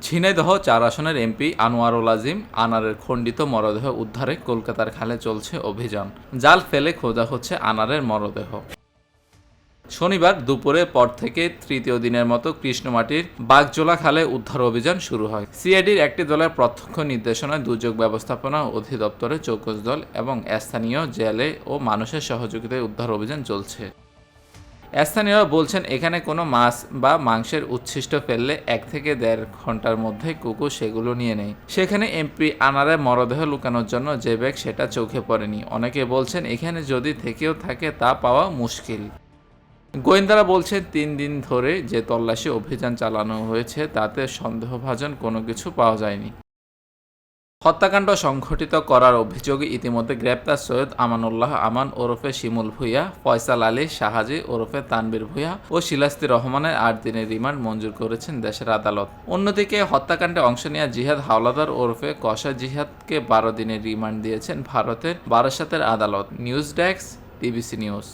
ঝিনাইদহ ৪ আসনের এমপি আনোয়ারুল আজিম আনারের খণ্ডিত মরদেহ উদ্ধারে কলকাতার খালে চলছে অভিযান। জাল ফেলে খোঁজা হচ্ছে আনারের মরদেহ। শনিবার দুপুরের পর থেকে তৃতীয় দিনের মতো কৃষ্ণমাটির বাগজোলা খালে উদ্ধার অভিযান শুরু হয়। সিআইডির একটি দলের প্রত্যক্ষ নির্দেশনায় দুর্যোগ ব্যবস্থাপনা অধিদপ্তরের চৌকস দল এবং স্থানীয় জেলে ও মানুষের সহযোগিতায় উদ্ধার অভিযান চলছে। স্থানীয়রা বলছেন, এখানে কোনো মাছ বা মাংসের উচ্ছিষ্ট ফেললে ১ থেকে ১.৫ ঘন্টার মধ্যে কুকুর সেগুলো নিয়ে নেয়। সেখানে এমপি আনারের মরদেহ লুকানোর জন্য যে ব্যাগ সেটা চোখে পড়েনি। অনেকে বলছেন, এখানে যদি থেকেও থাকে তা পাওয়া মুশকিল। গোয়েন্দারা বলছেন, ৩ দিন ধরে যে তল্লাশি অভিযান চালানো হয়েছে তাতে সন্দেহভাজন কোনো কিছু পাওয়া যায়নি। হত্যাকাণ্ড সংঘটিত করার অভিযোগে ইতিমধ্যে গ্রেপ্তার সৈয়দ আমানুল্লাহ আমান ওরফে শিমুল ভূঁইয়া, ফয়সাল আলী শাহাজি ওরফে তানবীর ভূঁইয়া ও শিলাস্তি রহমানের ৮ দিনের রিমান্ড মঞ্জুর করেছেন দেশের আদালত। অন্যদিকে হত্যাকাণ্ডে অংশ নেওয়া জিহাদ হাওলাদার ওরফে কসা জিহাদকে ১২ দিনের রিমান্ড দিয়েছেন ভারতের বারাসাতের আদালত। News desk, DBC news.